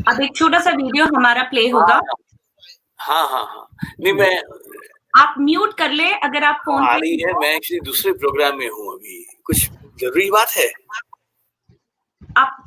अब एक छोटा सा वीडियो हमारा प्ले होगा। हाँ हाँ हाँ, नहीं मैं आप म्यूट कर ले अगर आप फोन आ रही है। मैं एक्चुअली दूसरे प्रोग्राम में हूँ अभी। कुछ जरूरी बात है? आप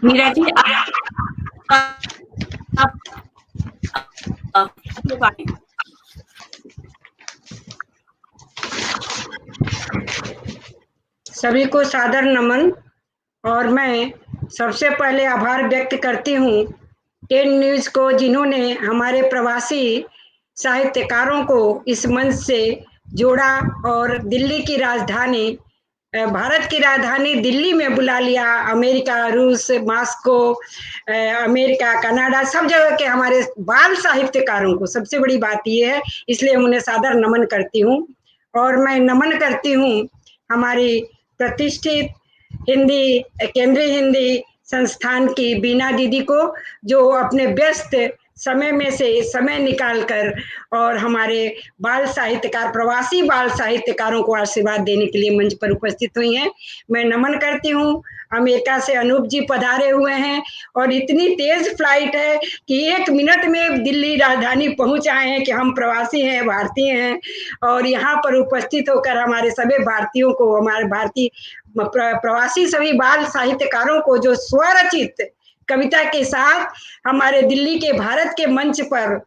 मीरा जी सभी को सादर नमन। और मैं सबसे पहले आभार व्यक्त करती हूँ 10 न्यूज़ को, जिन्होंने हमारे प्रवासी साहित्यकारों को इस मंच से जोड़ा और दिल्ली की राजधानी, भारत की राजधानी दिल्ली में बुला लिया। अमेरिका, रूस, मॉस्को, अमेरिका, कनाडा, सब जगह के हमारे बाल साहित्यकारों को सबसे बड़ी बात ये है, इसलिए उन्हें सादर नमन करती हूँ। और मैं नमन करती हूँ हमारी प्रतिष्ठित हिंदी, केंद्रीय हिंदी संस्थान की बीना दीदी को, जो अपने व्यस्त समय में से समय निकालकर और हमारे बाल साहित्यकार, प्रवासी बाल साहित्यकारों को आशीर्वाद देने के लिए मंच पर उपस्थित हुई हैं। मैं नमन करती हूँ। अमेरिका से अनूप जी पधारे हुए हैं और इतनी तेज फ्लाइट है कि 1 मिनट में दिल्ली राजधानी पहुंच आए हैं कि हम प्रवासी हैं, भारतीय हैं, और यहाँ पर उपस्थित होकर हमारे सभी भारतीयों को, हमारे भारतीय प्रवासी सभी बाल साहित्यकारों को जो स्वरचित कविता के साथ हमारे दिल्ली के भारत के मंच पर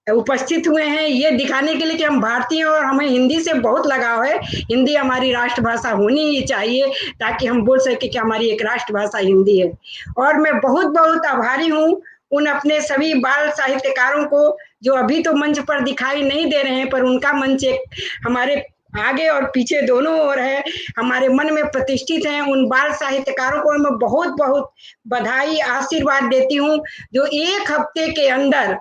उपस्थित हुए हैं, ये दिखाने के लिए कि हम भारतीय हैं और हमें हिंदी से बहुत लगाव है। हिंदी हमारी राष्ट्रभाषा होनी ही चाहिए ताकि हम बोल सके कि हमारी एक राष्ट्रभाषा हिंदी है। और मैं बहुत बहुत आभारी हूँ उन अपने सभी बाल साहित्यकारों को जो अभी तो मंच पर दिखाई नहीं दे रहे हैं, पर उनका मंच एक हमारे आगे और पीछे दोनों ओर है, हमारे मन में प्रतिष्ठित हैं। उन बाल साहित्यकारों को मैं बहुत बहुत बधाई, आशीर्वाद देती हूँ जो 1 हफ्ते के अंदर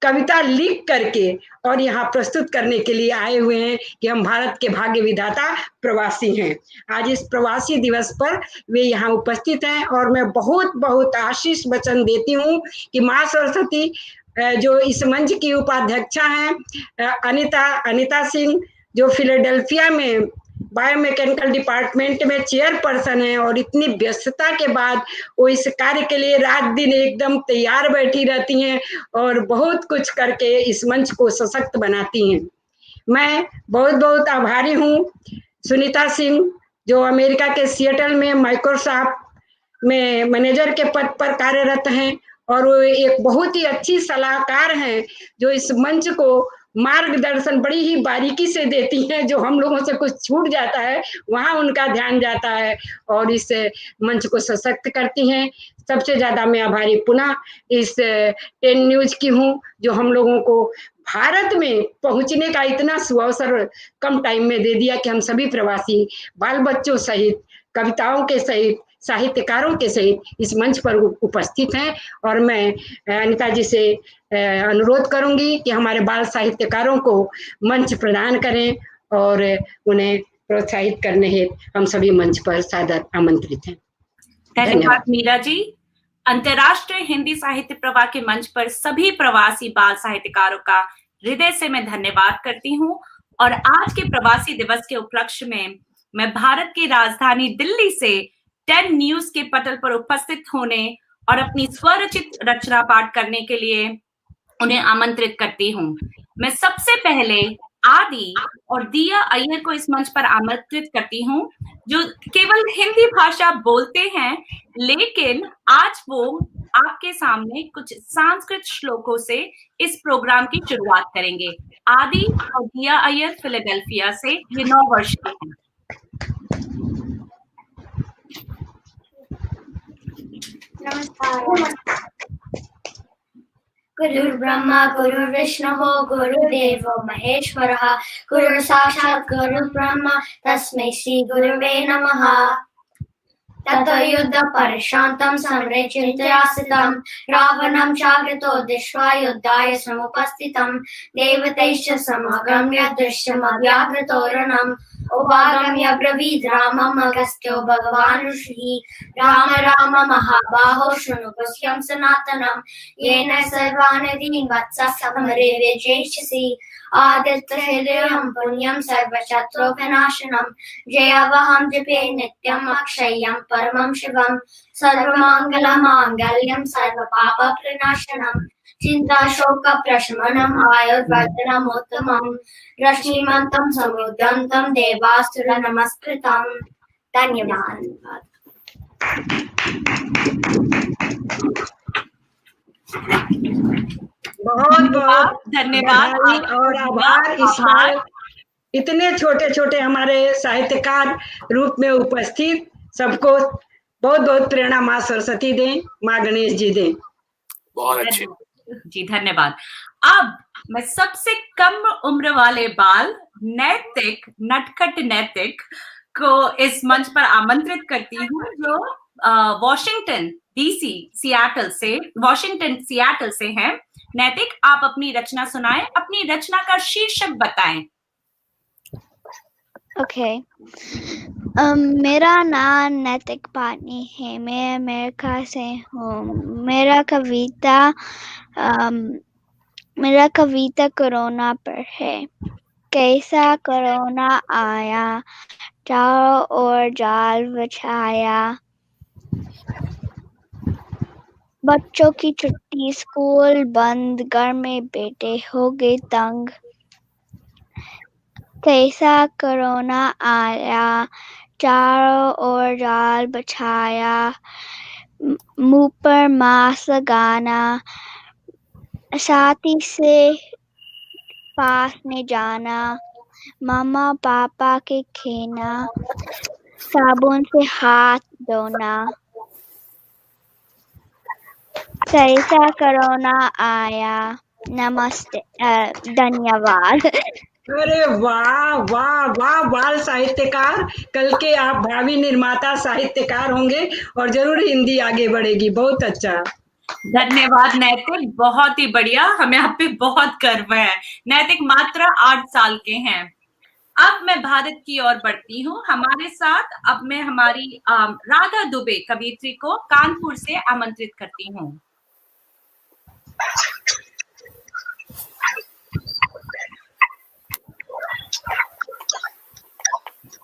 कविता लिख करके और यहाँ प्रस्तुत करने के लिए आए हुए हैं कि हम भारत के भाग्य विधाता प्रवासी हैं। आज इस प्रवासी दिवस पर वे यहाँ उपस्थित हैं और मैं बहुत बहुत आशीष वचन देती हूँ कि माँ सरस्वती, जो इस मंच की उपाध्यक्षा हैं अनिता सिंह, जो फिलाडेल्फिया में बायोमैकेनिकल डिपार्टमेंट में चेयरपर्सन है, और इतनी व्यस्तता के बाद वो इस कार्य के लिए रात दिन एकदम तैयार बैठी रहती हैं और बहुत कुछ करके इस मंच को सशक्त बनाती हैं। मैं बहुत बहुत आभारी हूँ सुनीता सिंह, जो अमेरिका के सिएटल में माइक्रोसॉफ्ट में मैनेजर के पद पर कार्यरत हैं, और वो एक बहुत ही अच्छी सलाहकार हैं जो इस मंच को मार्गदर्शन बड़ी ही बारीकी से देती हैं। जो हम लोगों से कुछ छूट जाता है वहाँ उनका ध्यान जाता है और इस मंच को सशक्त करती हैं। सबसे ज्यादा मैं आभारी पुनः इस 10 न्यूज़ की हूँ, जो हम लोगों को भारत में पहुंचने का इतना सुअवसर कम टाइम में दे दिया कि हम सभी प्रवासी बाल बच्चों सहित, कविताओं के सहित, साहित्यकारों के सहित इस मंच पर उपस्थित हैं। और मैं अनिता जी से अनुरोध करूंगी कि हमारे बाल साहित्यकारों को मंच प्रदान करें और उन्हें प्रोत्साहित करने हेतु हम सभी मंच पर सादर आमंत्रित हैं। धन्यवाद मीरा जी। अंतर्राष्ट्रीय हिंदी साहित्य प्रवाह के मंच पर सभी प्रवासी बाल साहित्यकारों का हृदय से मैं धन्यवाद करती हूँ। और आज के प्रवासी दिवस के उपलक्ष्य में मैं भारत की राजधानी दिल्ली से 10 न्यूज के पटल पर उपस्थित होने और अपनी स्वरचित रचना पाठ करने के लिए उन्हें आमंत्रित करती हूँ। मैं सबसे पहले आदि और दिया अय्यर को इस मंच पर आमंत्रित करती हूँ, जो केवल हिंदी भाषा बोलते हैं, लेकिन आज वो आपके सामने कुछ संस्कृत श्लोकों से इस प्रोग्राम की शुरुआत करेंगे। आदि और दिया अय्यर फिलाडेल्फिया से, ये 9 वर्ष के हैं। नमस्कार। गुरु ब्रह्मा गुरु विष्णु गुरुदेवो महेश्वरः, गुरु साक्षात् गुरु ब्रह्मा तस्मै श्री गुरुवे नमः। ततो युद्ध परिश्रान्तं समरे चिन्तयास्थितं, रावणं चाग्रतो दृष्ट्वा युद्धाय समुपस्थितं, देवतैश्च समागम्य दृश्यमव्याकृतो रणम्, उपागम्य ब्रवीद् रामम् अगस्त्यो भगवान् ऋषिः, राम राम महाबाहो शृणु गुह्यं सनातनं, येन सर्वान् दीन् वत्सः समरे विजेष्यसि, आदित्य हृदयं पुण्यं सर्वशत्रु विनाशनं, जयावहं जपे नित्यम् अक्षय्यं परमं शिवं, सर्वमङ्गलमाङ्गल्यं सर्वपापप्रणाशनं, चिन्ता शोक प्रशमनम् आयुर्वर्धनम् उत्तमम्, रश्मिमन्तं समुद्यन्तं देवासुर नमस्कृतं। धन्यवाद। बहुत बहुत धन्यवाद और आभार। इस बार इतने छोटे छोटे हमारे साहित्यकार रूप में उपस्थित सबको बहुत बहुत प्रेरणा माँ सरस्वती दें, माँ गणेश जी दें। बहुत अच्छे जी, धन्यवाद। अब मैं सबसे कम उम्र वाले बाल नैतिक, नटखट नैतिक को इस मंच पर आमंत्रित करती हूँ, जो वॉशिंगटन डीसी वॉशिंगटन सियाटल से हैं। नैतिक, आप अपनी रचना सुनाएं, अपनी रचना का शीर्षक बताएं। ओके। मेरा नाम नैतिक पाटनी है, मैं अमेरिका से हूँ। मेरा कविता कोरोना पर है। कैसा कोरोना आया, चारों ओर जाल बिछाया, बच्चों की छुट्टी, स्कूल बंद, घर में बैठे हो गए तंग। कैसा कोरोना आया, चारों ओर जाल बिछाया, मुंह पर मास्क लगाना, साथी से पास में जाना, मामा पापा के खेना, साबुन से हाथ धोना। कैसा कोरोना आया। नमस्ते, धन्यवाद। अरे वाह वाह वाह, बाल साहित्यकार, कल के आप भावी निर्माता साहित्यकार होंगे और जरूर हिंदी आगे बढ़ेगी। बहुत अच्छा, धन्यवाद नैतिक, बहुत ही बढ़िया, हमें आप पे बहुत गर्व है। नैतिक मात्र 8 साल के हैं। अब मैं भारत की ओर बढ़ती हूँ। हमारे साथ अब मैं हमारी राधा दुबे कवियत्री को कानपुर से आमंत्रित करती हूँ।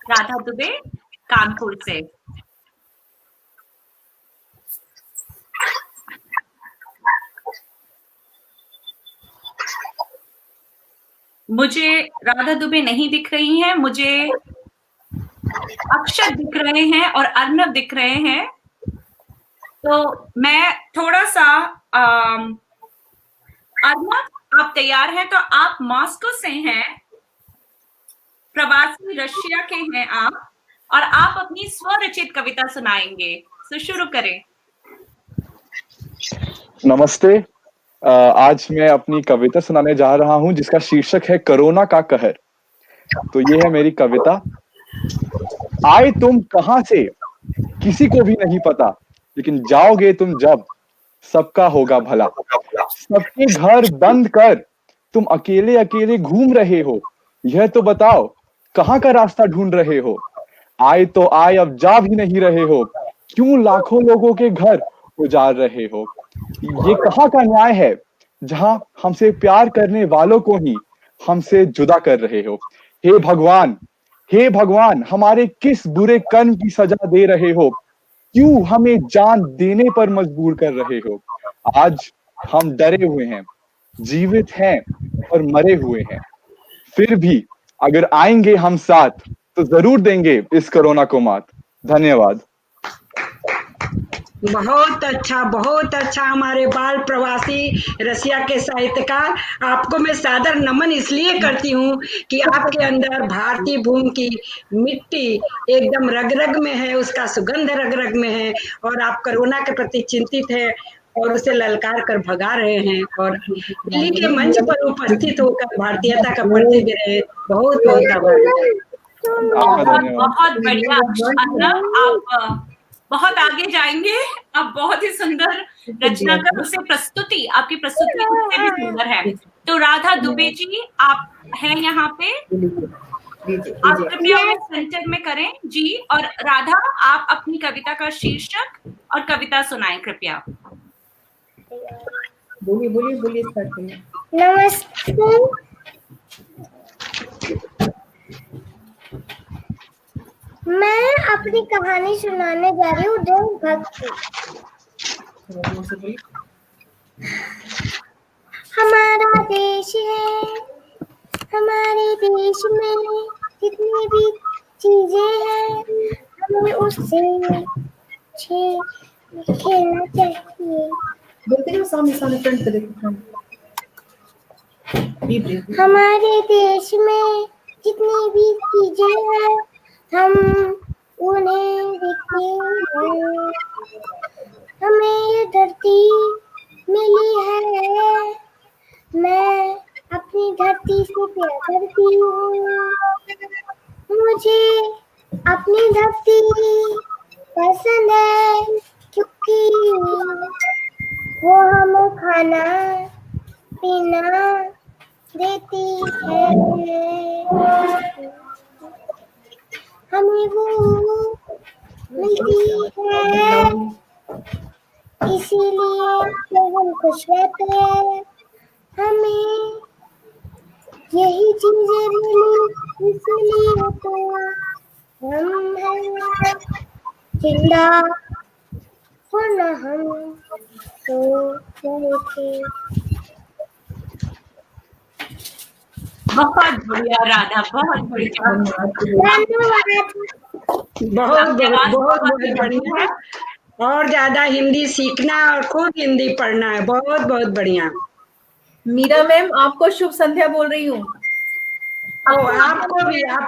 राधा दुबे कानपुर से। मुझे राधा दुबे नहीं दिख रही हैं, मुझे अक्षर दिख रहे हैं और अर्नव दिख रहे हैं। तो मैं थोड़ा सा अर्नव, आप तैयार हैं? तो आप मॉस्को से हैं, प्रवासी रशिया के हैं आप, और आप अपनी स्वरचित कविता सुनाएंगे। तो शुरू करें। नमस्ते। आज मैं अपनी कविता सुनाने जा रहा हूं, जिसका शीर्षक है कोरोना का कहर। तो ये है मेरी कविता। आए तुम कहां से किसी को भी नहीं पता, लेकिन जाओगे तुम जब सबका होगा भला। सबके घर बंद कर तुम अकेले अकेले घूम रहे हो, यह तो बताओ कहाँ का रास्ता ढूंढ रहे हो? आए तो आए, अब जा भी नहीं रहे हो। क्यों लाखों लोगों के घर उजाड़ रहे हो? ये कहाँ का न्याय है जहां हमसे प्यार करने वालों को ही हमसे जुदा कर रहे हो? हे भगवान, हे भगवान, हमारे किस बुरे कर्म की सजा दे रहे हो? क्यों हमें जान देने पर मजबूर कर रहे हो? आज हम डरे हुए हैं, जीवित हैं और मरे हुए हैं, फिर भी अगर आएंगे हम साथ तो जरूर देंगे इस कोरोना को मात। धन्यवाद। बहुत अच्छा हमारे बाल प्रवासी रसिया के साहित्यकार, आपको मैं सादर नमन इसलिए करती हूँ कि आपके अंदर भारतीय भूमि की मिट्टी एकदम रग रग में है, उसका सुगंध रग रग में है, और आप कोरोना के प्रति चिंतित है और उसे ललकार कर भगा रहे हैं, और दिल्ली के मंच पर उपस्थित होकर भारतीयता का परिचय दे रहे हैं। बहुत बहुत आभार। बहुत बढ़िया अर्नब, आप बहुत आगे जाएंगे। आप बहुत ही सुंदर रचना कर उसे प्रस्तुति, आपकी प्रस्तुति उससे भी सुंदर है। तो राधा दुबे जी, आप हैं यहाँ पे, आप कृपया सेंटर में करें जी। और राधा, आप अपनी कविता का शीर्षक और कविता सुनाएं कृपया। बोलिए नमस्ते। मैं अपनी कहानी सुनाने जा रही हूँ देशभक्ति। हमारा देश है, हमारे देश में जितनी भी चीजें हैं हमें उससे खेलना चाहिए। बोलते हैं सामने फ्रंट पे देखो। हमारे देश में जितनी भी चीजें हैं हम उन्हें देखते हैं। हमें ये धरती मिली है, मैं अपनी धरती से प्यार करती हूँ। मुझे अपनी धरती पसंद है क्योंकि वो हमें खाना पीना देती है, हमें वो मिलती है, इसीलिए तो हम खुश रहते हैं। हमें यही चीजें मिली, इसलिए तो हम हैं जिंदा, वरना हम तो गए थे। बहुत बढ़िया राधा, बहुत बढ़िया, बहुत बढ़िया। और ज्यादा हिंदी सीखना और खूब हिंदी पढ़ना है। बहुत बहुत बढ़िया। मीरा मैम, आपको शुभ संध्या बोल रही हूँ। आपको भी। अब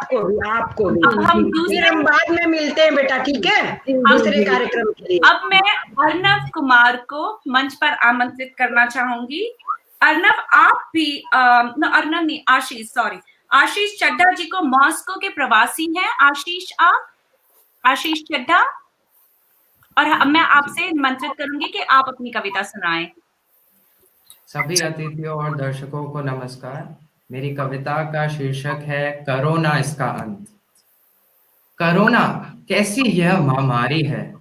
हम बाद में मिलते हैं बेटा, ठीक है, दूसरे कार्यक्रम के लिए। अब मैं अर्नब कुमार को मंच पर आमंत्रित करना चाहूंगी। अर्नब, आप भी अर्नब नहीं, आशीष चड्ढा जी को मॉस्को के प्रवासी हैं। आशीष चड्ढा, और मैं आपसे निमंत्रित करूंगी कि आप अपनी कविता सुनाएं। सभी अतिथियों और दर्शकों को नमस्कार। मेरी कविता का शीर्षक है कोरोना इसका अंत। कोरोना कैसी यह महामारी है,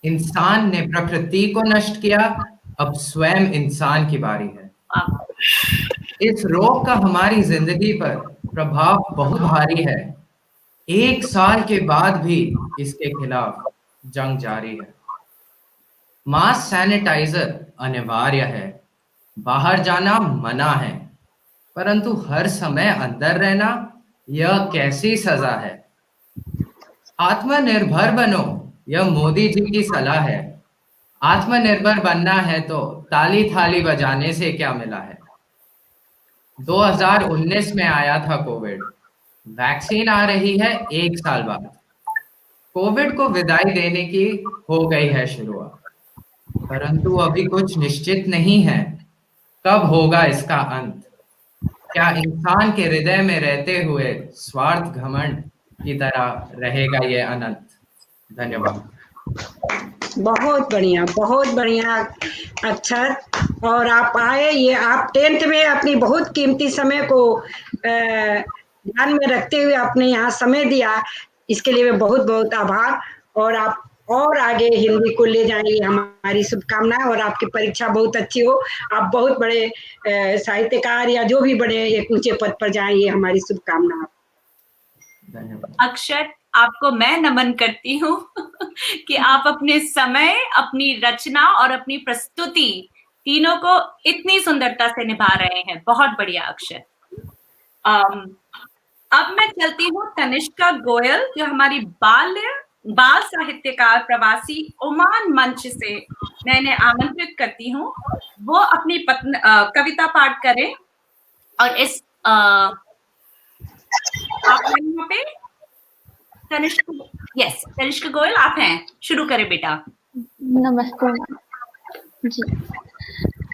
इंसान ने प्रकृति को नष्ट किया, अब स्वयं इंसान की बारी है। इस रोग का हमारी जिंदगी पर प्रभाव बहुत भारी है। 1 साल के बाद भी इसके खिलाफ जंग जारी है। मास्क सैनिटाइजर अनिवार्य है, बाहर जाना मना है, परंतु हर समय अंदर रहना यह कैसी सजा है। आत्मनिर्भर बनो, यह मोदी जी की सलाह है। आत्मनिर्भर बनना है तो ताली थाली बजाने से क्या मिला है। 2019 में आया था कोविड, वैक्सीन आ रही है 1 साल बाद। कोविड को विदाई देने की हो गई है शुरुआत, परंतु अभी कुछ निश्चित नहीं है कब होगा इसका अंत। क्या इंसान के हृदय में रहते हुए स्वार्थ घमंड की तरह रहेगा ये अनंत। धन्यवाद। बहुत बढ़िया अक्षर। और आप आए, ये आप 10th में अपनी बहुत कीमती समय को ध्यान में रखते हुए आपने यहाँ समय दिया, इसके लिए मैं बहुत बहुत आभार। और आप और आगे हिंदी को ले जाएंगे, हमारी शुभकामनाएं। और आपकी परीक्षा बहुत अच्छी हो, आप बहुत बड़े साहित्यकार या जो भी बड़े एक ऊंचे पद पर जाएं, ये हमारी शुभकामना। अक्षत, आपको मैं नमन करती हूँ कि आप अपने समय, अपनी रचना और अपनी प्रस्तुति तीनों को इतनी सुंदरता से निभा रहे हैं। बहुत बढ़िया अक्षत। अब मैं चलती हूँ तनिष्का गोयल, जो हमारी बाल साहित्यकार प्रवासी ओमान मंच से मैं इन्हें आमंत्रित करती हूँ, वो अपनी कविता पाठ करें। और इस आप यहाँ पे तनिष्का गोयल आप हैं, शुरू करें बेटा। नमस्ते जी,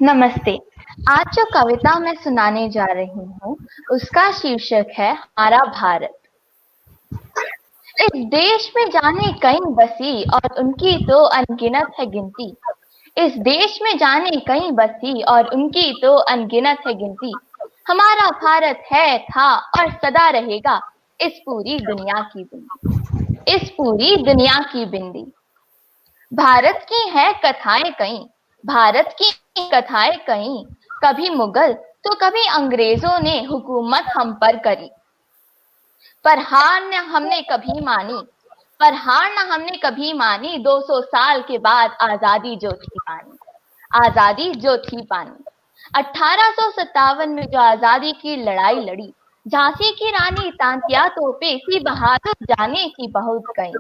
नमस्ते। आज जो कविता मैं सुनाने जा रही हूँ उसका शीर्षक है हमारा भारत। इस देश में जाने कई बसी और उनकी तो अनगिनत है गिनती। इस देश में जाने कई बसी और उनकी तो अनगिनत है गिनती। हमारा भारत है, था और सदा रहेगा इस पूरी दुनिया की बिंदी, इस पूरी दुनिया की बिंदी। भारत की है कथाएं कई, भारत की कथाएं कई। कभी मुगल तो कभी अंग्रेजों ने हुकूमत हम पर करी, पर हार न हमने कभी मानी, पर हार न हमने कभी मानी। 200 साल के बाद आजादी जो थी पानी, आजादी जो थी पानी। 1857 में जो आजादी की लड़ाई लड़ी, झांसी की रानी तांतिया तोपे सी बहादुर जाने की बहुत कई।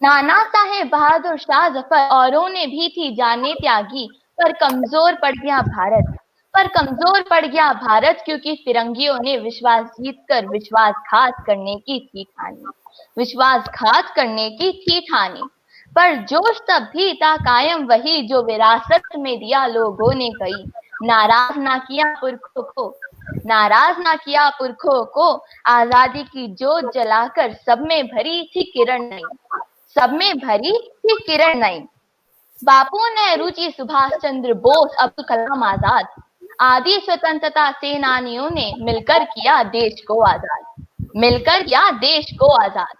नाना साहेब बहादुर शाह जफर औरों ने भी थी जाने त्यागी, पर कमजोर पड़ गया भारत, पर कमजोर पड़ गया भारत। क्योंकि फिरंगियों ने विश्वास जीतकर विश्वासघात करने की थी ठानी, विश्वासघात करने की थी ठानी। पर जोश तब भी था कायम वही जो विरासत में दिया लोगों ने कई। नाराज ना किया पुरखों को, नाराज ना किया पुरखों को। आजादी की जोत जलाकर सब में भरी थी किरण नई, सब में भरी थी किरण नई। बापू नेहरू जी, सुभाष चंद्र बोस, अब्दुल कलाम आजाद आदि स्वतंत्रता सेनानियों ने मिलकर किया देश को आजाद, मिलकर किया देश को आजाद।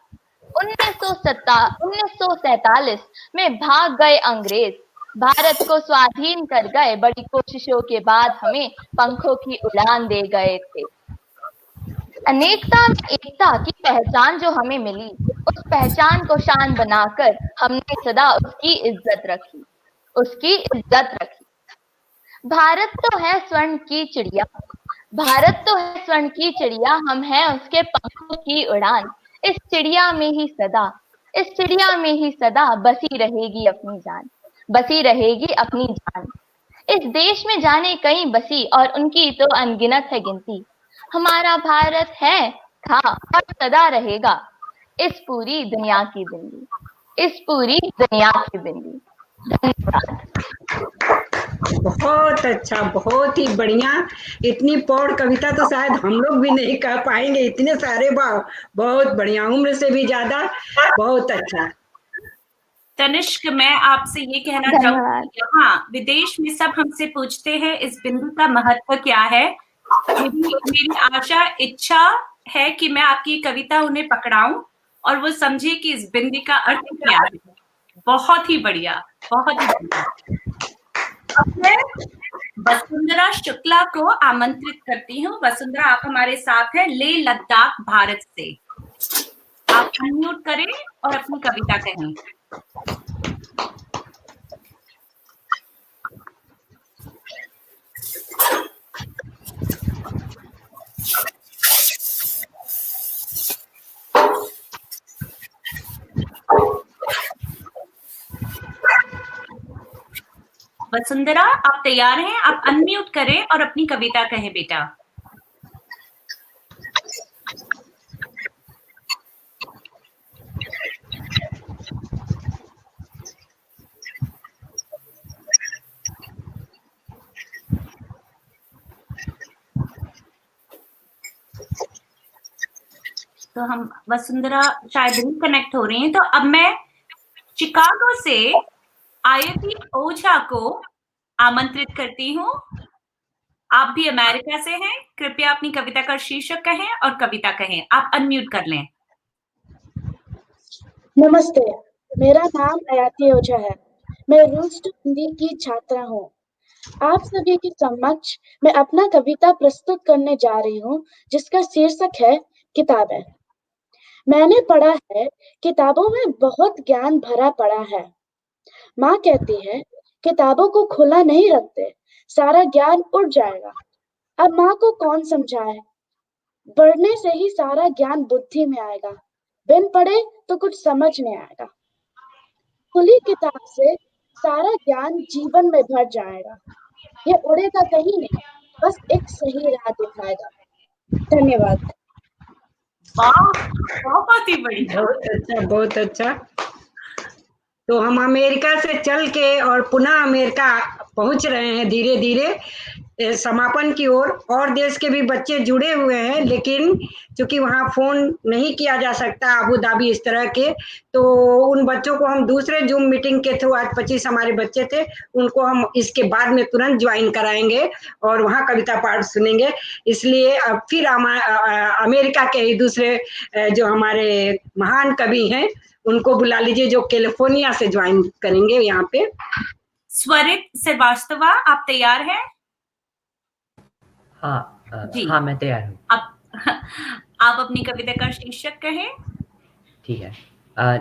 1947 में भाग गए अंग्रेज, भारत को स्वाधीन कर गए। बड़ी कोशिशों के बाद हमें पंखों की उड़ान दे गए थे। अनेकता में एकता की पहचान जो हमें मिली, उस पहचान को शान बनाकर हमने सदा उसकी इज्जत रखी, उसकी इज्जत रखी। भारत तो है स्वर्ण की चिड़िया, भारत तो है स्वर्ण की चिड़िया। हम हैं उसके पंखों की उड़ान। इस चिड़िया में ही सदा, इस चिड़िया में ही सदा बसी रहेगी अपनी जान, बसी रहेगी अपनी जान। इस देश में जाने कई बसी और उनकी तो अनगिनत है गिनती। हमारा भारत है, था और सदा रहेगा इस पूरी दुनिया की बिंदी, इस पूरी दुनिया की बिंदी। धन्यवाद। बहुत अच्छा, बहुत ही बढ़िया। इतनी पौड़ कविता तो शायद हम लोग भी नहीं कह पाएंगे, इतने सारे भाव। बहुत बढ़िया, उम्र से भी ज्यादा, बहुत अच्छा। तनिष्क, मैं आपसे ये कहना चाहूंगी, हाँ, विदेश में सब हमसे पूछते हैं इस बिंदु का महत्व क्या है। मेरी आशा, इच्छा है कि मैं आपकी कविता उन्हें पकड़ाऊं और वो समझे कि इस बिंदु का अर्थ क्या है। बहुत ही बढ़िया, बहुत ही बढ़िया। अब मैं वसुंधरा शुक्ला को आमंत्रित करती हूँ। वसुंधरा, आप हमारे साथ हैं लेह लद्दाख भारत से। आप अनम्यूट करें और अपनी कविता कहें। वसुंधरा, आप तैयार हैं? आप अनम्यूट करें और अपनी कविता कहें बेटा। तो हम वसुंधरा शायद रिकनेक्ट हो रही हैं। तो अब मैं शिकागो से आयती ओझा को आमंत्रित करती हूँ। आप भी अमेरिका से हैं, कृपया अपनी कविता का शीर्षक कहें और कविता कहें। आप अनम्यूट कर लें। नमस्ते, मेरा नाम अयाति ओझा है। मैं रूस्ट हिंदी की छात्रा हूँ। आप सभी के समक्ष मैं अपना कविता प्रस्तुत करने जा रही हूँ, जिसका शीर्षक है किताबें। मैंने पढ़ा है, किताबों में बहुत ज्ञान भरा पड़ा है। माँ कहती है, किताबों को खुला नहीं रखते, सारा ज्ञान उड़ जाएगा। अब माँ को कौन समझाए? पढ़ने से ही सारा ज्ञान बुद्धि में आएगा, बिन पढ़े तो कुछ समझ नहीं आएगा। खुली किताब से सारा ज्ञान जीवन में भर जाएगा। ये उड़ेगा कहीं नहीं, बस एक सही राह दिखाएगा। धन्यवाद। वाह, बहुत ही बढ़िया। बहुत अच्छा, बहुत अच्छा। तो हम अमेरिका से चल के और पुनः अमेरिका पहुंच रहे हैं धीरे धीरे समापन की ओर। और देश के भी बच्चे जुड़े हुए हैं, लेकिन चूंकि वहाँ फोन नहीं किया जा सकता अबू धाबी इस तरह के, तो उन बच्चों को हम दूसरे जूम मीटिंग के थ्रू, आज 25 हमारे बच्चे थे, उनको हम इसके बाद में तुरंत ज्वाइन कराएंगे और वहाँ कविता पाठ सुनेंगे। इसलिए अब फिर अमेरिका के ही दूसरे जो हमारे महान कवि हैं उनको बुला लीजिए, जो कैलिफोर्निया से ज्वाइन करेंगे यहाँ पे। स्वरित श्रीवास्तवा, आप तैयार हैं? हाँ, मैं तैयार हूँ। आप अपनी कविता का शीर्षक कहें। ठीक है।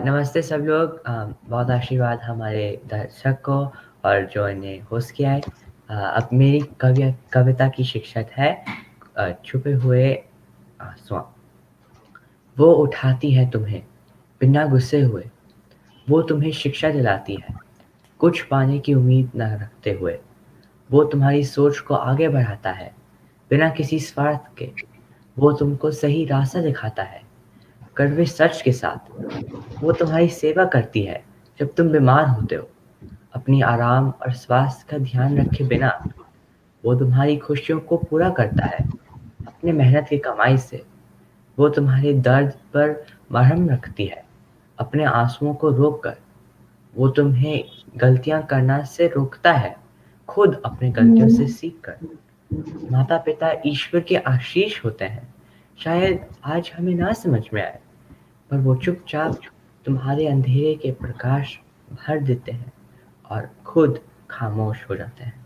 नमस्ते सब लोग। बहुत आशीर्वाद हमारे दर्शक को और जो इन्हें होस्ट किया है। अब मेरी कविता की शीर्षक है छुपे हुए आंसुओं। वो उठाती है तुम्हें बिना गुस्से हुए, वो तुम्हें शिक्षा दिलाती है कुछ पाने की उम्मीद न रखते हुए। वो तुम्हारी सोच को आगे बढ़ाता है बिना किसी स्वार्थ के। वो तुमको सही रास्ता दिखाता है कड़वे सच के साथ। वो तुम्हारी सेवा करती है जब तुम बीमार होते हो, अपनी आराम और स्वास्थ्य का ध्यान रखे बिना। वो तुम्हारी खुशियों को पूरा करता है अपने मेहनत की कमाई से। वो तुम्हारे दर्द पर मरहम रखती है अपने आंसुओं को रोककर। वो तुम्हें गलतियां करना से रोकता है खुद अपने गलतियों से सीखकर। माता पिता ईश्वर के आशीष होते हैं, शायद आज हमें ना समझ में आए, पर वो चुपचाप तुम्हारे अंधेरे के प्रकाश भर देते हैं और खुद खामोश हो जाते हैं।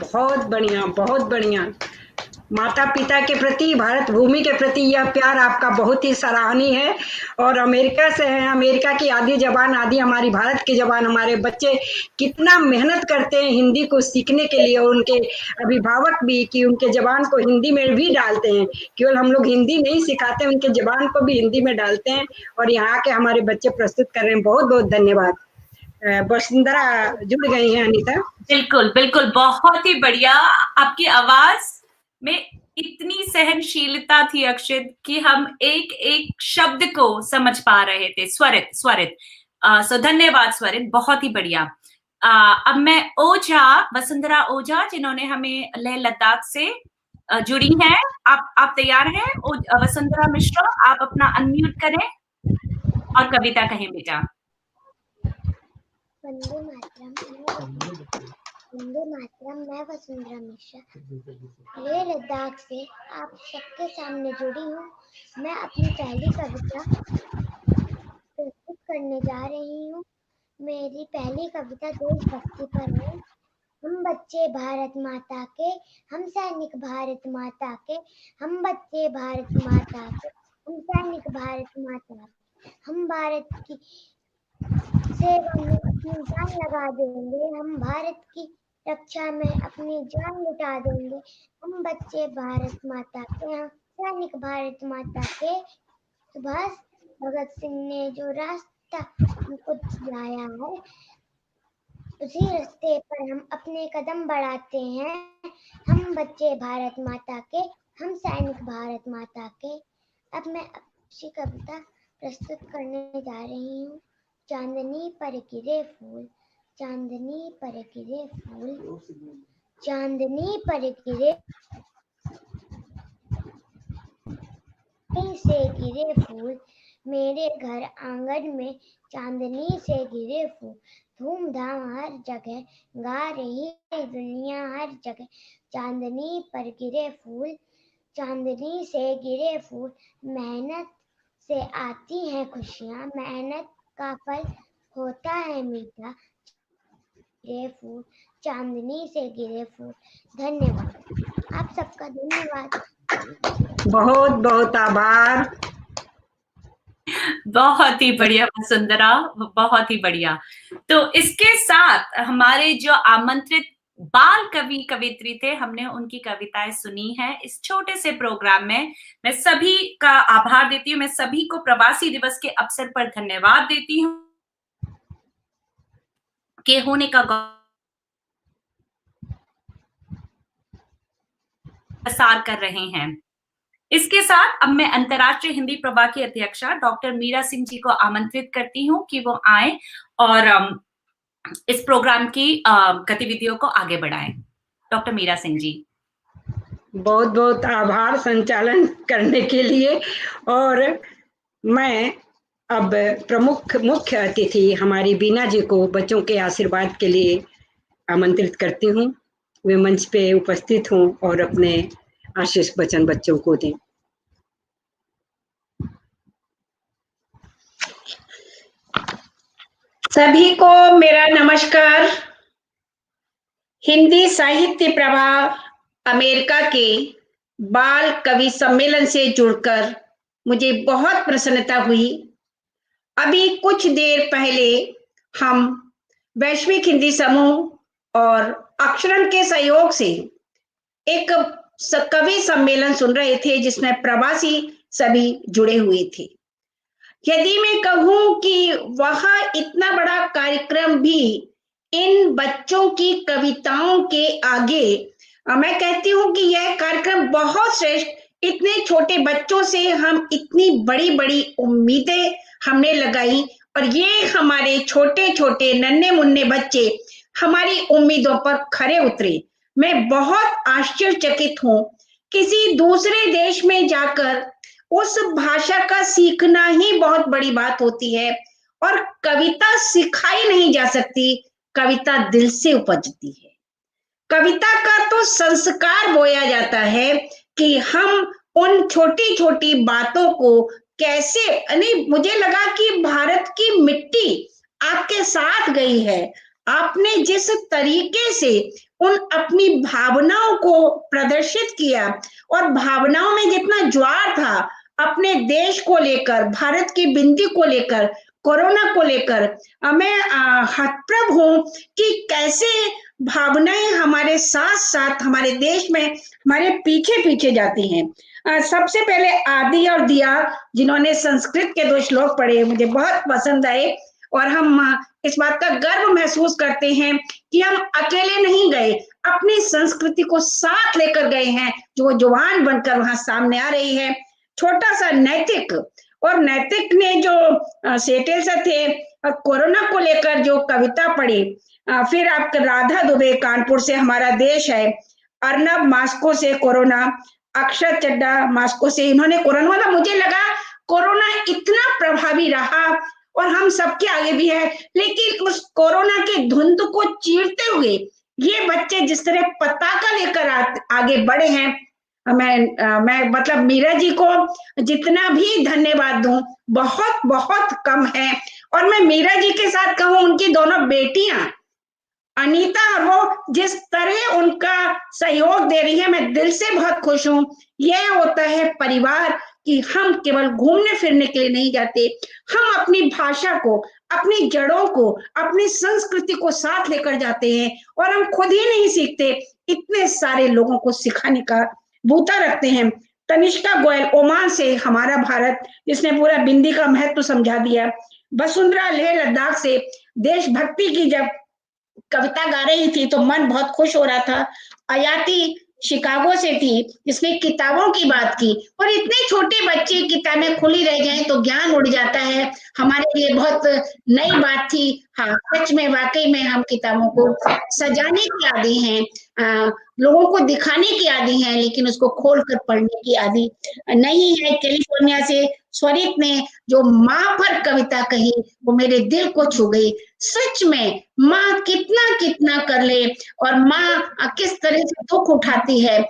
बहुत बढ़िया, बहुत बढ़िया। माता पिता के प्रति, भारत भूमि के प्रति यह प्यार आपका बहुत ही सराहनीय है। और अमेरिका से है, अमेरिका की आधी जबान आधी हमारी भारत की जबान। हमारे बच्चे कितना मेहनत करते हैं हिंदी को सीखने के लिए, और उनके अभिभावक भी कि उनके जबान को हिंदी में भी डालते हैं। केवल हम लोग हिंदी नहीं सिखाते, उनके जबान को भी हिंदी में डालते हैं और यहाँ के हमारे बच्चे प्रस्तुत कर रहे हैं। बहुत बहुत धन्यवाद। वसुंधरा जुड़ गई है। अनीता, बिल्कुल बिल्कुल, बहुत ही बढ़िया। आपकी आवाज में इतनी सहनशीलता थी अक्षित कि हम एक एक शब्द को समझ पा रहे थे। स्वरित सो धन्यवाद स्वरित, बहुत ही बढ़िया। अब मैं ओझा, वसुंधरा ओझा, जिन्होंने हमें लेह लद्दाख से जुड़ी हैं, आप तैयार हैं? वसुंधरा मिश्रा, आप अपना अनम्यूट करें और कविता कहें बेटा। वंदे मातरम, मैं वसुंधरा मिश्रा लेह लद्दाख से आप सबके सामने जुड़ी हूँ। मैं अपनी पहली कविता प्रस्तुत करने जा रही हूँ। मेरी पहली कविता देशभक्ति पर है। हम बच्चे भारत माता के, हम सैनिक भारत माता के, हम बच्चे भारत माता के, हम सैनिक भारत माता के। हम भारत की सेवा में अपनी जान लगा देंगे, हम भारत की रक्षा में अपनी जान लुटा देंगे। हम बच्चे भारत माता के, हम सैनिक भारत माता के। सुभाष भगत सिंह ने जो रास्ता हमको दिखाया है, उसी रास्ते पर हम अपने कदम बढ़ाते हैं। हम बच्चे भारत माता के, हम सैनिक भारत माता के। अब मैं अच्छी कविता प्रस्तुत करने जा रही हूँ। चांदनी पर गिरे फूल, चांदनी पर गिरे फूल, चांदनी पर गिरे से गिरे फूल, मेरे घर आंगन में चांदनी से गिरे फूल, धूमधाम हर जगह गा रही है दुनिया हर जगह। चांदनी पर गिरे फूल, चांदनी से गिरे फूल, मेहनत से आती हैं खुशियाँ, मेहनत का फल होता है मीठा। गिरे फूल, चांदनी से गिरे फूल। धन्यवाद, आप सबका धन्यवाद। बहुत बहुत आभार। बहुत ही बढ़िया वसुंधरा, बहुत ही बढ़िया। तो इसके साथ हमारे जो आमंत्रित बाल कवि कवित्री थे, हमने उनकी कविताएं सुनी है इस छोटे से प्रोग्राम में। मैं सभी का आभार देती हूँ, मैं सभी को प्रवासी दिवस के अवसर पर धन्यवाद देती हूँ कि होने का प्रसार कर रहे हैं। इसके साथ अब मैं अंतर्राष्ट्रीय हिंदी प्रवाह की अध्यक्षा डॉक्टर मीरा सिंह जी को आमंत्रित करती हूँ कि वो आए और इस प्रोग्राम की गतिविधियों को आगे बढ़ाएं। डॉक्टर मीरा सिंह जी। बहुत बहुत आभार संचालन करने के लिए। और मैं अब प्रमुख मुख्य अतिथि हमारी बीना जी को बच्चों के आशीर्वाद के लिए आमंत्रित करती हूँ। वे मंच पे उपस्थित हों और अपने आशीष वचन बच्चों को दें। सभी को मेरा नमस्कार। हिंदी साहित्य प्रवाह अमेरिका के बाल कवि सम्मेलन से जुड़कर मुझे बहुत प्रसन्नता हुई। अभी कुछ देर पहले हम वैश्विक हिंदी समूह और अक्षरण के सहयोग से एक कवि सम्मेलन सुन रहे थे जिसमें प्रवासी सभी जुड़े हुए थे। यदि मैं कहूं कि वह इतना बड़ा कार्यक्रम भी इन बच्चों की कविताओं के आगे, मैं कहती हूं कि यह कार्यक्रम बहुत श्रेष्ठ। इतने छोटे बच्चों से हम इतनी बड़ी बड़ी उम्मीदें हमने लगाई और ये हमारे छोटे छोटे नन्हे मुन्ने बच्चे हमारी उम्मीदों पर खरे उतरे। मैं बहुत आश्चर्यचकित हूं। किसी दूसरे देश में जाकर उस भाषा का सीखना ही बहुत बड़ी बात होती है और कविता सिखाई नहीं जा सकती, कविता दिल से उपजती है। कविता का तो संस्कार बोया जाता है कि हम उन छोटी छोटी बातों को कैसे, नहीं मुझे लगा कि भारत की मिट्टी आपके साथ गई है। आपने जिस तरीके से उन अपनी भावनाओं को प्रदर्शित किया और भावनाओं में जितना ज्वार था अपने देश को लेकर, भारत की बिंदी को लेकर, कोरोना को लेकर, मैं हतप्रभ हूं कि कैसे भावनाएं हमारे साथ साथ हमारे देश में हमारे पीछे पीछे जाती हैं। सबसे पहले आदि और दिया जिन्होंने संस्कृत के 2 श्लोक पढ़े मुझे बहुत पसंद आए और हम इस बात का गर्व महसूस करते हैं कि हम अकेले नहीं गए, अपनी संस्कृति को साथ लेकर गए हैं जो जुबान बनकर वहां सामने आ रही है। छोटा सा नैतिक, और नैतिक ने जो सेठे से थे कोरोना को लेकर जो कविता पढ़ी, फिर आपका राधा दुबे कानपुर से हमारा देश है, अर्नब मास्को से कोरोना, अक्षर चड्डा मास्को से, इन्होंने कोरोना का, मुझे लगा कोरोना इतना प्रभावी रहा और हम सबके आगे भी है, लेकिन उस कोरोना के धुंध को चीरते हुए ये बच्चे जिस तरह पताका लेकर आगे बढ़े हैं, मैं मतलब मीरा जी को जितना भी धन्यवाद दूं बहुत बहुत कम है। और मैं मीरा जी के साथ कहूं उनकी दोनों बेटियां अनीता और वो जिस तरह उनका सहयोग दे रही है, मैं दिल से बहुत खुश हूं। यह होता है परिवार कि हम केवल घूमने फिरने के लिए नहीं जाते, हम अपनी भाषा को, अपनी जड़ों को, अपनी संस्कृति को साथ लेकर जाते हैं और हम खुद ही नहीं सीखते, इतने सारे लोगों को सिखाने का बूता रखते हैं। तनिष्का गोयल ओमान से हमारा भारत, जिसने पूरा बिंदी का महत्व समझा दिया। वसुंधरा लेह लद्दाख से देशभक्ति की जब कविता गा रही थी तो मन बहुत खुश हो रहा था। अयाती शिकागो से थी जिसने किताबों की बात की, और इतने छोटे बच्चे किताबें खुली रह जाएं तो ज्ञान उड़ जाता है, हमारे लिए बहुत नई बात थी। हाँ, सच में वाकई में हम किताबों को सजाने के आदी हैं। लोगों को दिखाने की आदी है, लेकिन उसको खोल कर पढ़ने की आदी नहीं है। कैलिफोर्निया से स्वरित ने जो माँ पर कविता कही वो मेरे दिल को छू गई। सच में माँ कितना कितना कर ले, और माँ किस तरह से दुख उठाती है,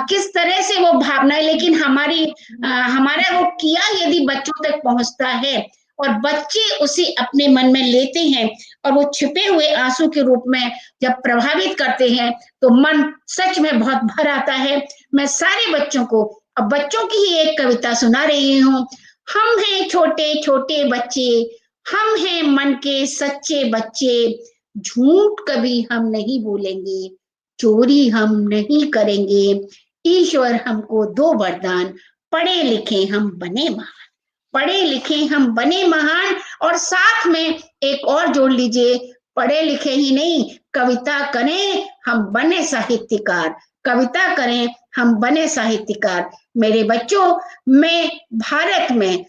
किस तरह से वो भावनाएं, लेकिन हमारा वो किया यदि बच्चों तक पहुंचता है और बच्चे उसे अपने मन में लेते हैं और वो छिपे हुए आंसू के रूप में जब प्रभावित करते हैं तो मन सच में बहुत भर आता है। मैं सारे बच्चों को अब बच्चों की ही एक कविता सुना रही हूँ। हम हैं छोटे छोटे बच्चे, हम हैं मन के सच्चे बच्चे, झूठ कभी हम नहीं बोलेंगे, चोरी हम नहीं करेंगे, ईश्वर हमको दो वरदान, पढ़े लिखे हम बने महान, पढ़े लिखे हम बने महान। और साथ में एक और जोड़ लीजिए, पढ़े लिखे ही नहीं, कविता करें हम बने साहित्यकार, कविता करें हम बने साहित्यकार। मेरे बच्चों, मैं भारत में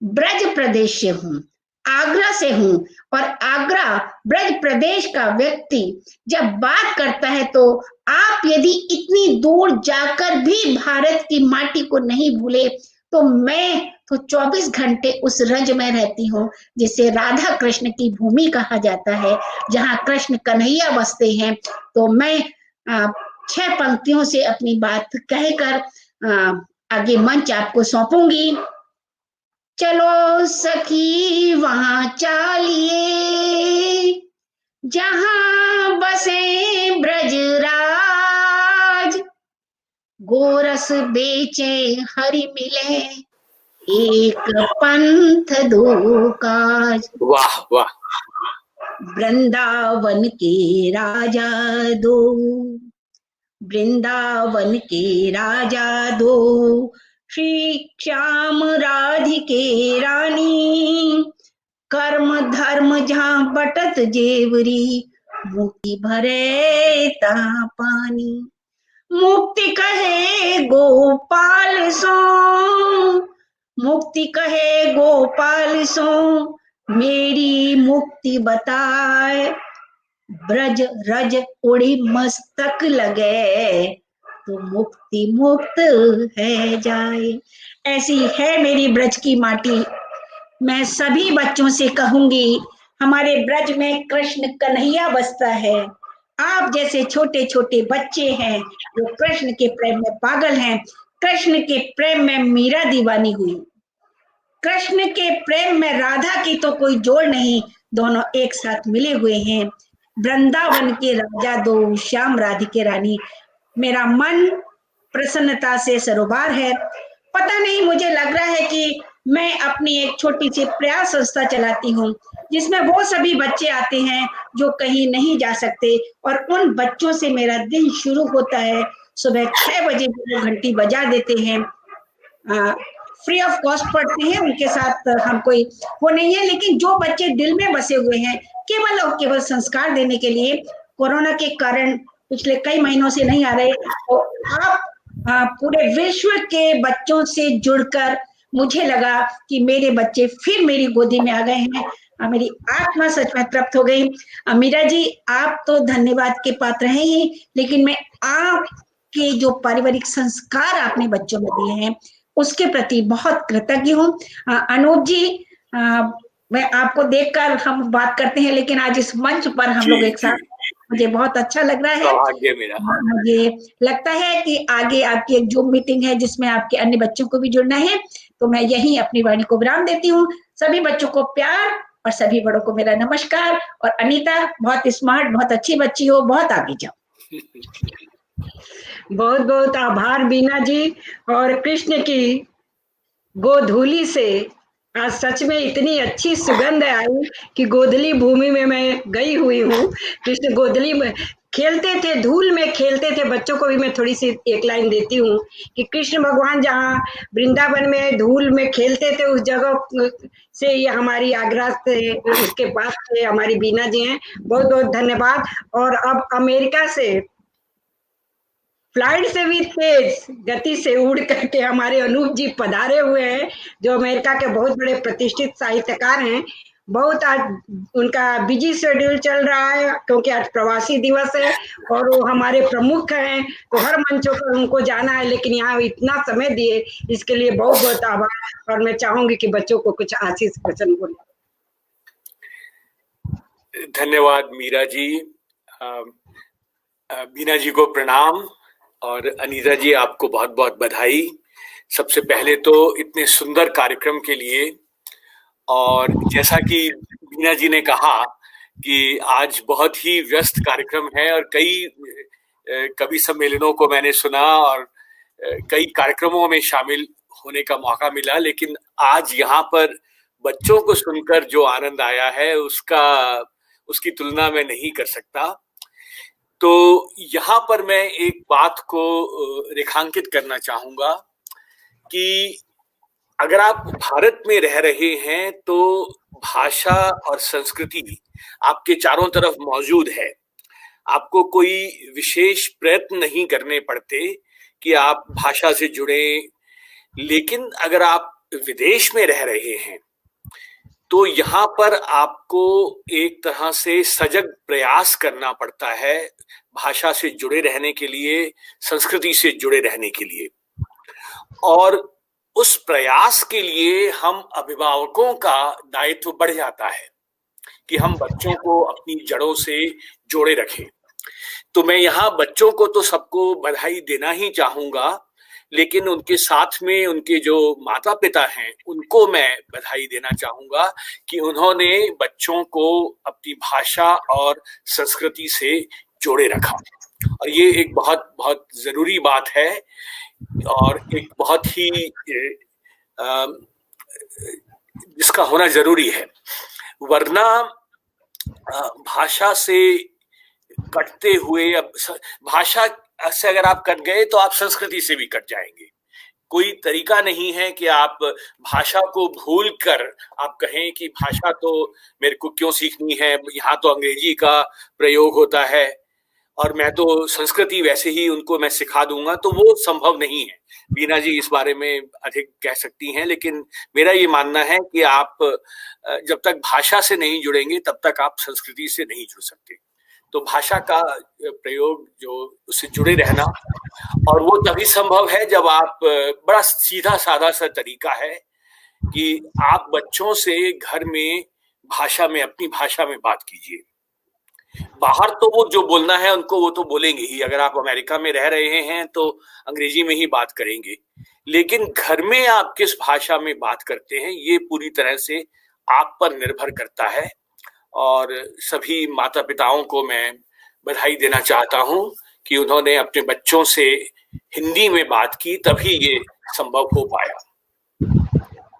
ब्रज प्रदेश से हूँ, आगरा से हूँ, और आगरा ब्रज प्रदेश का व्यक्ति जब बात करता है तो आप यदि इतनी दूर जाकर भी भारत की माटी को नहीं भूले तो मैं तो 24 घंटे उस रज में रहती हूँ जिसे राधा कृष्ण की भूमि कहा जाता है, जहाँ कृष्ण कन्हैया बसते हैं। तो मैं 6 पंक्तियों से अपनी बात कहकर आगे मंच आपको सौंपूंगी। चलो सखी वहां चालिए जहां बसे ब्रजराज, गोरस बेचे हरि मिले एक पंथ दो काज। वाह वाह। वृंदावन के राजा दो, वृंदावन के राजा दो, श्री श्याम राधिके रानी, कर्म धर्म जहाँ बटत जेवरी, मुक्ति भरे ता पानी। मुक्ति कहे गोपाल सो, मुक्ति कहे गोपाल सो, मेरी मुक्ति बताए, ब्रज रज उड़ी मस्तक लगे, तो मुक्ति मुक्त है जाए। ऐसी है मेरी ब्रज की माटी। मैं सभी बच्चों से कहूंगी, हमारे ब्रज में कृष्ण कन्हैया बसता है। आप जैसे छोटे छोटे बच्चे हैं जो कृष्ण के प्रेम में पागल हैं। कृष्ण के प्रेम में मीरा दीवानी हुई, कृष्ण के प्रेम में राधा की तो कोई जोड़ नहीं, दोनों एक साथ मिले हुए हैं। वृंदावन के राजा दो, श्याम राधिके रानी। मेरा मन प्रसन्नता से सरोबार है। पता नहीं, मुझे लग रहा है कि मैं अपनी एक छोटी सी प्रयास संस्था चलाती हूँ जिसमें वो सभी बच्चे आते हैं जो कहीं नहीं जा सकते, और उन बच्चों से मेरा दिन शुरू होता है। सुबह 6 बजे वो घंटी बजा देते हैं, फ्री ऑफ कॉस्ट पढ़ते हैं, उनके साथ हम कोई वो नहीं है, लेकिन जो बच्चे दिल में बसे हुए हैं केवल और केवल संस्कार देने के लिए, कोरोना के कारण पिछले कई महीनों से नहीं आ रहे, तो आप पूरे विश्व के बच्चों से जुड़कर मुझे लगा कि मेरे बच्चे फिर मेरी गोदी में आ गए हैं। मेरी आत्मा सच में तृप्त हो गई। मीरा जी, आप तो धन्यवाद के पात्र हैं ही, लेकिन मैं आपके जो पारिवारिक संस्कार आपने बच्चों में दिए हैं उसके प्रति बहुत कृतज्ञ हूँ। अनूप जी, मैं आपको देखकर हम बात करते हैं, लेकिन आज इस मंच पर हम लोग एक साथ, मुझे बहुत अच्छा लग रहा है। मुझे लगता है कि आगे आपकी एक जूम मीटिंग है जिसमें आपके अन्य बच्चों को भी जुड़ना है, तो मैं यहीं अपनी वाणी को विराम देती हूँ। सभी बच्चों को प्यार और सभी बड़ों को मेरा नमस्कार। और अनीता, बहुत स्मार्ट, बहुत अच्छी बच्ची हो, बहुत आगे जाओ। बहुत बहुत आभार बीना जी। और कृष्ण की गोधूली से आज सच में इतनी अच्छी सुगंध आई कि गोधली भूमि में मैं गई हुई हूँ। कृष्ण गोधली में खेलते थे, धूल में खेलते थे। बच्चों को भी मैं थोड़ी सी एक लाइन देती हूँ कि कृष्ण भगवान जहाँ वृंदावन में धूल में खेलते थे उस जगह से ये हमारी आगरा से उसके पास से हमारी बीना जी हैं। बहुत बहुत धन्यवाद। और अब अमेरिका से फ्लाइट से भी तेज गति से उड़ करके हमारे अनूप जी पधारे हुए हैं, जो अमेरिका के बहुत बड़े प्रतिष्ठित साहित्यकार हैं। बहुत आज उनका बिजी शेड्यूल चल रहा है, क्योंकि आज प्रवासी दिवस है और वो हमारे प्रमुख हैं, तो हर मंचों पर उनको जाना है, लेकिन यहाँ इतना समय दिए इसके लिए बहुत बहुत आभार। और मैं चाहूंगी कि बच्चों को कुछ आशीष वचन बोले। धन्यवाद मीरा जी। बीना जी को प्रणाम और अनीता जी आपको बहुत बहुत बधाई। सबसे पहले तो इतने सुंदर कार्यक्रम के लिए, और जैसा कि बीना जी ने कहा कि आज बहुत ही व्यस्त कार्यक्रम है और कई कवि सम्मेलनों को मैंने सुना और कई कार्यक्रमों में शामिल होने का मौका मिला, लेकिन आज यहाँ पर बच्चों को सुनकर जो आनंद आया है उसकी तुलना मैं नहीं कर सकता। तो यहाँ पर मैं एक बात को रेखांकित करना चाहूंगा कि अगर आप भारत में रह रहे हैं तो भाषा और संस्कृति आपके चारों तरफ मौजूद है। आपको कोई विशेष प्रयत्न नहीं करने पड़ते कि आप भाषा से जुड़े। लेकिन अगर आप विदेश में रह रहे हैं तो यहाँ पर आपको एक तरह से सजग प्रयास करना पड़ता है भाषा से जुड़े रहने के लिए, संस्कृति से जुड़े रहने के लिए। और उस प्रयास के लिए हम अभिभावकों का दायित्व बढ़ जाता है कि हम बच्चों को अपनी जड़ों से जोड़े रखें। तो मैं यहाँ बच्चों को तो सबको बधाई देना ही चाहूंगा, लेकिन उनके साथ में उनके जो माता पिता हैं उनको मैं बधाई देना चाहूंगा कि उन्होंने बच्चों को अपनी भाषा और संस्कृति से जोड़े रखा। और ये एक बहुत बहुत जरूरी बात है और एक बहुत ही जिसका होना जरूरी है, वरना भाषा से कटते हुए, अब भाषा से अगर आप कट गए तो आप संस्कृति से भी कट जाएंगे। कोई तरीका नहीं है कि आप भाषा को भूल कर आप कहें कि भाषा तो मेरे को क्यों सीखनी है, यहाँ तो अंग्रेजी का प्रयोग होता है और मैं तो संस्कृति वैसे ही उनको मैं सिखा दूंगा। तो वो संभव नहीं है। बीना जी इस बारे में अधिक कह सकती हैं, लेकिन मेरा ये मानना है कि आप जब तक भाषा से नहीं जुड़ेंगे तब तक आप संस्कृति से नहीं जुड़ सकते। तो भाषा का प्रयोग, जो उससे जुड़े रहना, और वो तभी संभव है जब आप, बड़ा सीधा साधा सा तरीका है कि आप बच्चों से घर में भाषा में, अपनी भाषा में बात कीजिए। बाहर तो वो जो बोलना है उनको वो तो बोलेंगे ही। अगर आप अमेरिका में रह रहे हैं तो अंग्रेजी में ही बात करेंगे, लेकिन घर में आप किस भाषा में बात करते हैं ये पूरी तरह से आप पर निर्भर करता है। और सभी माता पिताओं को मैं बधाई देना चाहता हूं कि उन्होंने अपने बच्चों से हिंदी में बात की, तभी ये संभव हो पाया।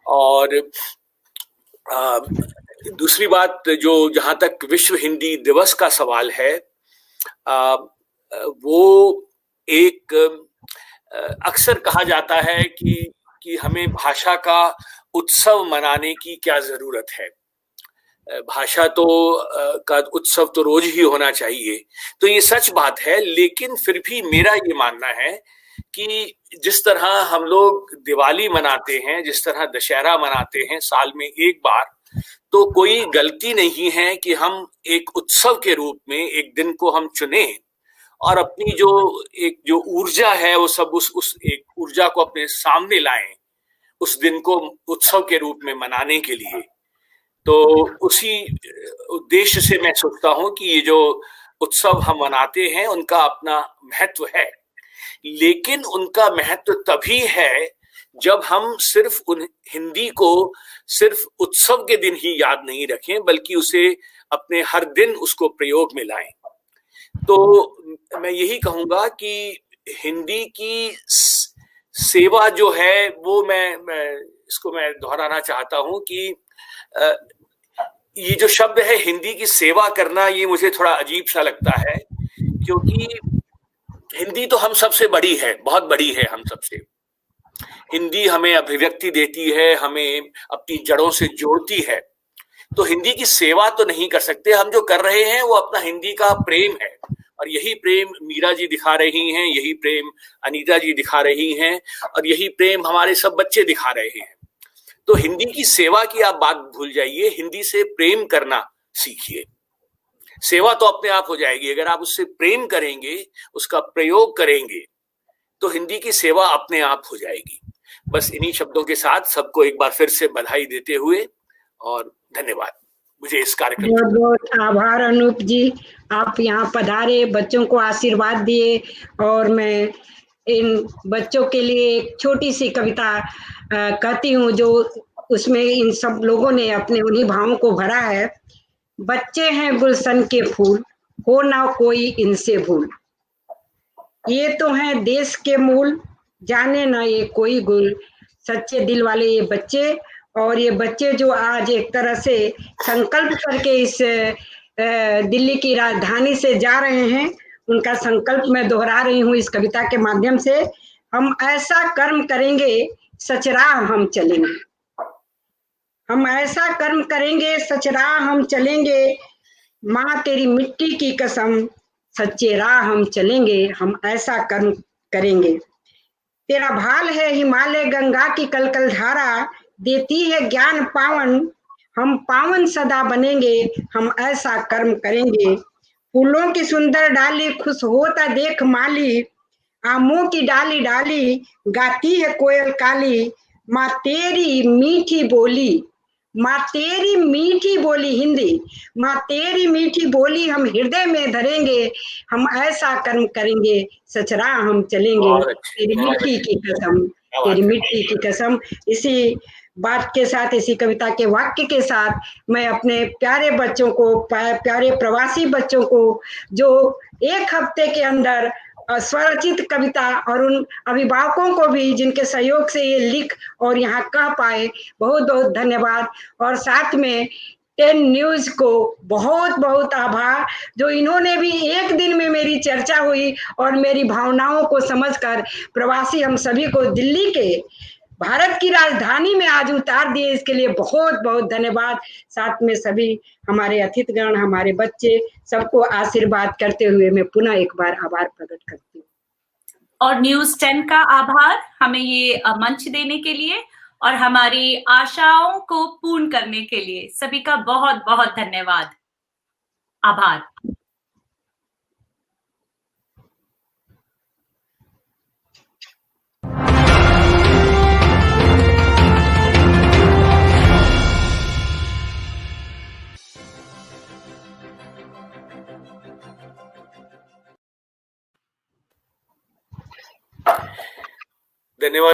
और दूसरी बात, जो जहां तक विश्व हिंदी दिवस का सवाल है, वो एक अक्सर कहा जाता है कि हमें भाषा का उत्सव मनाने की क्या जरूरत है। भाषा तो का उत्सव तो रोज ही होना चाहिए, तो ये सच बात है। लेकिन फिर भी मेरा ये मानना है कि जिस तरह हम लोग दिवाली मनाते हैं, जिस तरह दशहरा मनाते हैं साल में एक बार, तो कोई गलती नहीं है कि हम एक उत्सव के रूप में एक दिन को हम चुने और अपनी जो ऊर्जा है वो सब उस एक ऊर्जा को अपने सामने लाएं, उस दिन को उत्सव के रूप में मनाने के लिए। तो उसी उद्देश्य से मैं सोचता हूं कि ये जो उत्सव हम मनाते हैं उनका अपना महत्व है, लेकिन उनका महत्व तभी है जब हम सिर्फ उन हिंदी को सिर्फ उत्सव के दिन ही याद नहीं रखें, बल्कि उसे अपने हर दिन उसको प्रयोग में लाएं। तो मैं यही कहूंगा कि हिंदी की सेवा जो है वो मैं इसको मैं दोहराना चाहता हूं कि ये जो शब्द है हिंदी की सेवा करना, ये मुझे थोड़ा अजीब सा लगता है, क्योंकि हिंदी तो हम सबसे बड़ी है, बहुत बड़ी है हम सबसे। हिंदी हमें अभिव्यक्ति देती है, हमें अपनी जड़ों से जोड़ती है। तो हिंदी की सेवा तो नहीं कर सकते। हम जो कर रहे हैं वो अपना हिंदी का प्रेम है, और यही प्रेम मीरा जी दिखा रही हैं, यही प्रेम अनीता जी दिखा रही हैं, और यही प्रेम हमारे सब बच्चे दिखा रहे हैं। तो हिंदी की सेवा की आप बात भूल जाइए, हिंदी से प्रेम करना सीखिए। सेवा तो अपने आप हो जाएगी, अगर आप उससे प्रेम करेंगे, उसका प्रयोग करेंगे, तो हिंदी की सेवा अपने आप हो जाएगी। बस इन्हीं शब्दों के साथ सबको एक बार फिर से बधाई देते हुए और धन्यवाद। मुझे इस कार्यक्रम बहुत बहुत आभार अनूप जी, आप यहाँ पधारे, बच्चों को आशीर्वाद दिए, और मैं इन बच्चों के लिए एक छोटी सी कविता कहती हूँ, जो उसमें इन सब लोगों ने अपने उन्हीं भावों को भरा है। बच्चे हैं गुलशन के फूल, हो ना कोई इनसे भूल, ये तो हैं देश के मूल, जाने ना ये कोई गुल, सच्चे दिल वाले ये बच्चे। और ये बच्चे जो आज एक तरह से संकल्प करके इस दिल्ली की राजधानी से जा रहे हैं, उनका संकल्प मैं दोहरा रही हूँ इस कविता के माध्यम से। हम ऐसा कर्म करेंगे, सच राह हम चलेंगे, हम ऐसा कर्म करेंगे, सच राह हम चलेंगे, माँ तेरी मिट्टी की कसम, सच्चे राह हम चलेंगे, हम ऐसा कर्म करेंगे। तेरा भाल है हिमालय गंगा की कलकल धारा, देती है ज्ञान पावन, हम पावन सदा बनेंगे, हम ऐसा कर्म करेंगे। फूलों की सुंदर डाली खुश होता देख माली, आमों की डाली डाली गाती है कोयल काली, माँ तेरी मीठी बोली, माँ तेरी मीठी बोली हिंदी, माँ तेरी मीठी बोली हम हृदय में धरेंगे, हम ऐसा कर्म करेंगे, सच राह हम चलेंगे, तेरी मिट्टी की कसम, तेरी मिट्टी की कसम। इसी बात के साथ, इसी कविता के वाक्य के साथ मैं अपने प्यारे बच्चों को, प्यारे प्रवासी बच्चों को, जो एक हफ्ते के अंदर स्वरचित कविता, और उन अभिभावकों को भी जिनके सहयोग से ये लिख और यहाँ कह पाए, बहुत बहुत धन्यवाद। और साथ में 10 न्यूज को बहुत बहुत आभार, जो इन्होंने भी एक दिन में मेरी चर्चा हुई और मेरी भावनाओं को समझकर प्रवासी हम सभी को दिल्ली के, भारत की राजधानी में आज उतार दिए, इसके लिए बहुत बहुत धन्यवाद। साथ में सभी हमारे अतिथिगण, हमारे बच्चे, सबको आशीर्वाद करते हुए मैं पुनः एक बार आभार प्रकट करती हूँ। और न्यूज़ 10 का आभार हमें ये मंच देने के लिए और हमारी आशाओं को पूर्ण करने के लिए। सभी का बहुत बहुत धन्यवाद, आभार। धन्यवाद।